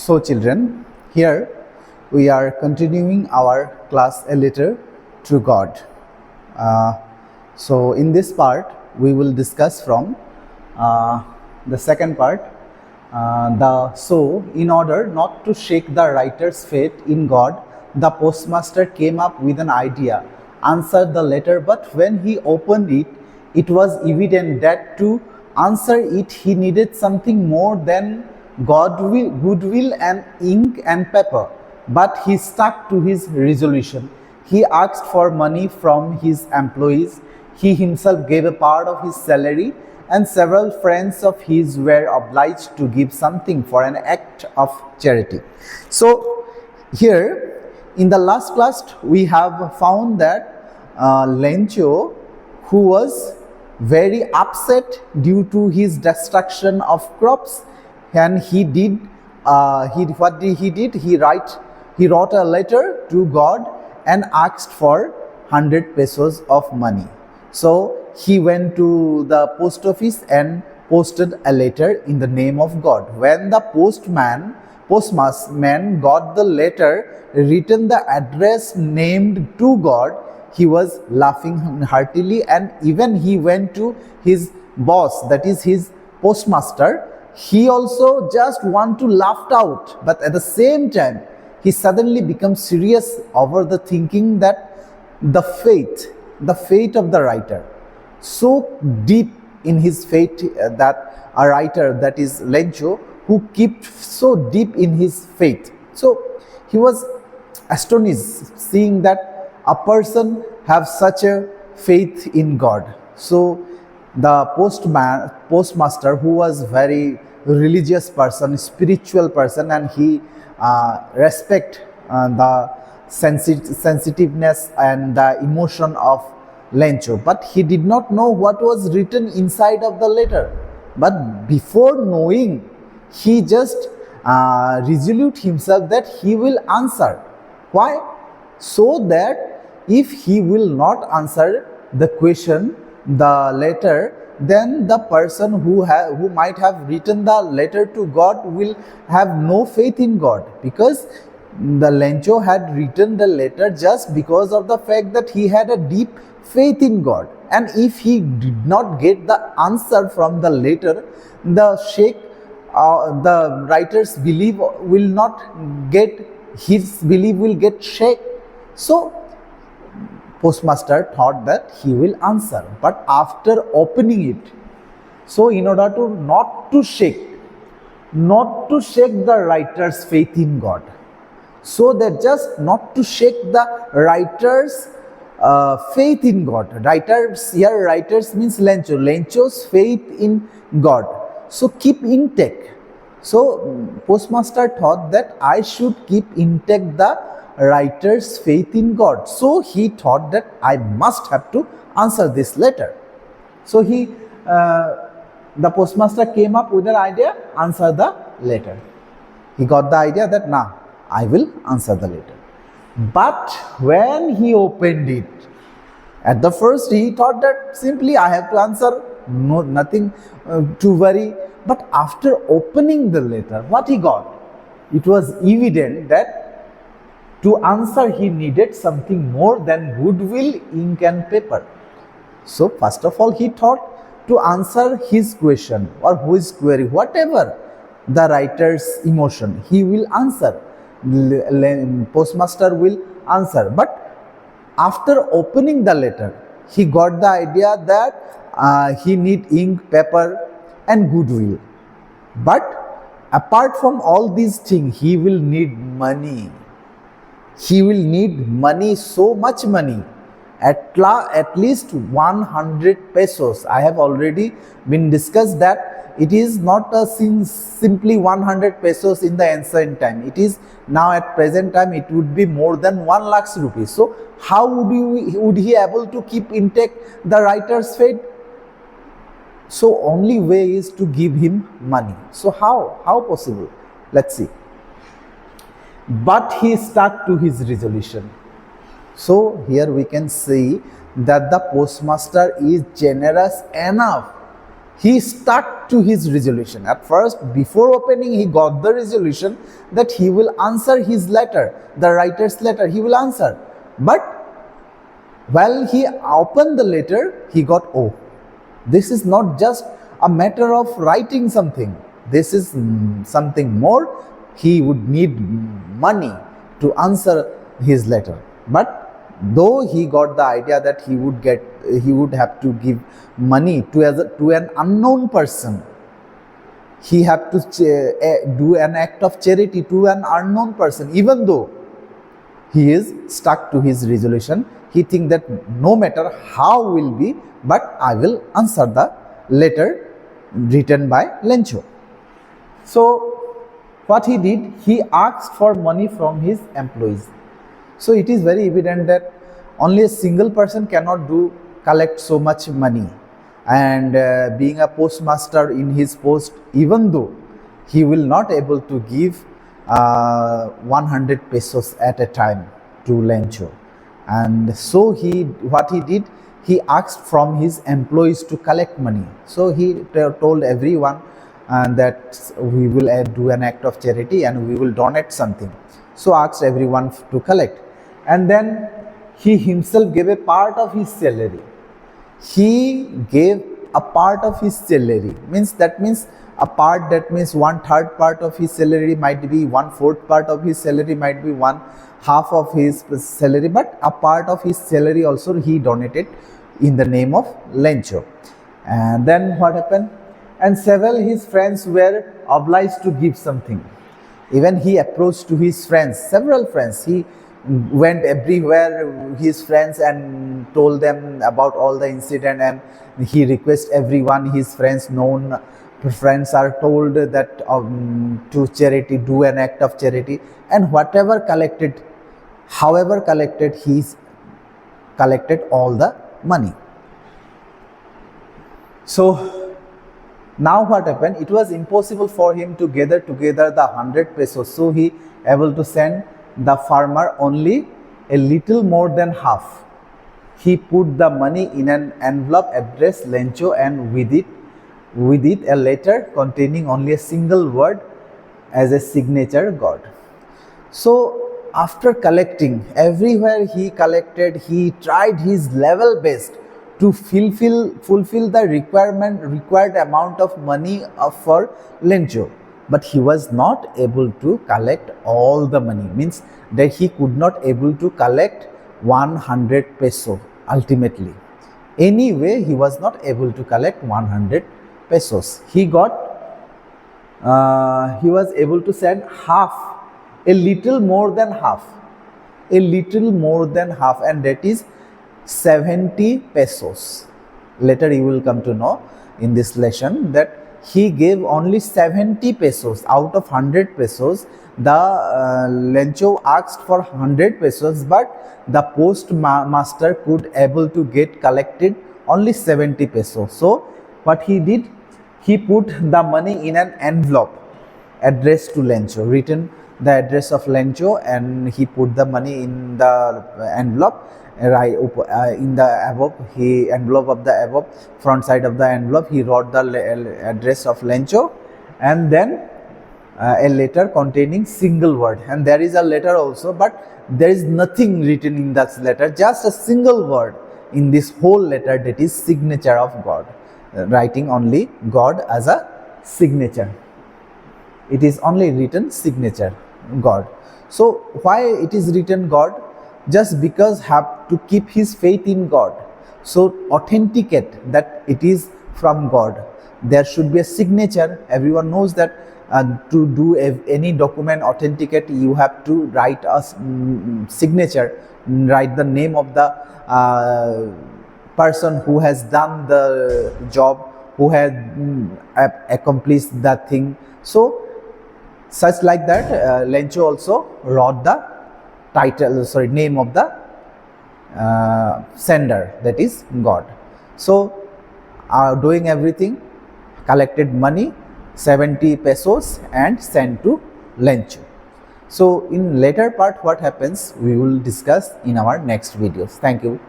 So children, here we are continuing our class A Letter to God. So in this part we will discuss from the second part. So in order not to shake the writer's faith in God, the postmaster came up with an idea, answered the letter, but when he opened it, it was evident that to answer it he needed something more than goodwill and ink and paper. But he stuck to his resolution. He asked for money from his employees. He himself gave a part of his salary, and several friends of his were obliged to give something for an act of charity. So here in the last class we have found that Lencho, who was very upset due to his destruction of crops, and he wrote a letter to God and asked for 100 pesos of money. So he went to the post office and posted a letter in the name of God. When the postman got the letter written the address named to God, he was laughing heartily, and even he went to his boss, that is his postmaster. He also just want to laugh out, but at the same time he suddenly becomes serious over the thinking that the fate of the writer, so deep in his fate, that a writer, that is Lencho, who kept so deep in his faith. So he was astonished seeing that a person have such a faith in God. So the postmaster, who was very religious person, spiritual person, and he respect the sensitiveness and the emotion of Lencho, but he did not know what was written inside of the letter. But before knowing, he just resolute himself that he will answer. Why? So that if he will not answer the question, the letter, then the person who might have written the letter to God will have no faith in God, because the Lencho had written the letter just because of the fact that he had a deep faith in God. And if he did not get the answer from the letter, the writer's belief will not get, his belief will get shaken. So postmaster thought that he will answer, but after opening it, so in order to not to shake the writer's faith in God, so that just not to shake the writer's faith in God. Writers means Lencho's faith in God. So keep intact. So postmaster thought that I should keep intact the writer's faith in God. So he thought that I must have to answer this letter. So the postmaster came up with an idea, answer the letter. He got the idea that now I will answer the letter. But when he opened it, at the first he thought that simply I have to answer, nothing to worry. But after opening the letter, what he got? It was evident that to answer he needed something more than goodwill, ink and paper. So first of all he thought to answer his question or his query, whatever the writer's emotion, he will answer. Postmaster will answer. But after opening the letter, he got the idea that he need ink, paper and goodwill. But apart from all these things, he will need money. He will need money, so much money, at least 100 pesos. I have already been discussed that it is not simply 100 pesos in the ancient time. It is now at present time it would be more than 1 lakh rupees. So how would he able to keep intact the writer's faith? So only way is to give him money. So how possible? Let's see. But he stuck to his resolution. So here we can see that the postmaster is generous enough He stuck to his resolution. At first, before opening, he got the resolution that he will answer his letter, the writer's letter, he will answer. But while he opened the letter, he got, oh, this is not just a matter of writing something. This is something more. He would need money to answer his letter. But though he got the idea that he would have to give money to an unknown person, he had to do an act of charity to an unknown person. Even though he is stuck to his resolution, he think that no matter how will be, but I will answer the letter written by Lencho. So what he did, he asked for money from his employees. So it is very evident that only a single person cannot collect so much money. And being a postmaster in his post, even though he will not able to give 100 pesos at a time to Lencho. And so what he did, he asked from his employees to collect money. So he told everyone that we will do an act of charity and we will donate something. So asked everyone to collect. And then he himself gave a part of his salary. He gave a part of his salary. That means 1/3 part of his salary, might be 1/4 part of his salary, might be 1/2 of his salary, but a part of his salary also he donated in the name of Lencho. And then what happened? And several his friends were obliged to give something. Even he approached to his friends, several friends. He went everywhere, his friends, and told them about all the incident, and he requested everyone, his friends, known friends are told that to charity, do an act of charity, and whatever collected, however collected, he's collected all the money. So now what happened? It was impossible for him to gather together the 100 pesos. So he able to send the farmer only a little more than half. He put the money in an envelope addressed Lencho, and with it a letter containing only a single word as a signature, God. So after collecting, everywhere he collected, he tried his level best to fulfill the required amount of money for Lencho. But he was not able to collect all the money. Means that he could not able to collect 100 peso ultimately. Anyway, he was not able to collect 100 pesos. He was able to send half, a little more than half, and that is 70 pesos. Later you will come to know in this lesson that he gave only 70 pesos out of 100 pesos. The Lencho asked for 100 pesos, but the postmaster could able to get collected only 70 pesos. So what he did, he put the money in an envelope addressed to Lencho, written the address of Lencho, and he put the money in the envelope. Right in the envelope of the above, front side of the envelope, he wrote the address of Lencho, and then a letter containing single word. And there is a letter also, but there is nothing written in that letter, just a single word in this whole letter, that is signature of God, writing only God as a signature. It is only written signature, God. So why it is written God? Just because have to keep his faith in God. So authenticate that it is from God. There should be a signature. Everyone knows that to do any document authenticate, you have to write a signature, write the name of the person who has done the job, who has accomplished that thing. So such like that, Lencho also wrote the name of the sender, that is God. So doing everything, collected money 70 pesos and sent to Lencho. So in later part what happens, we will discuss in our next videos. Thank you.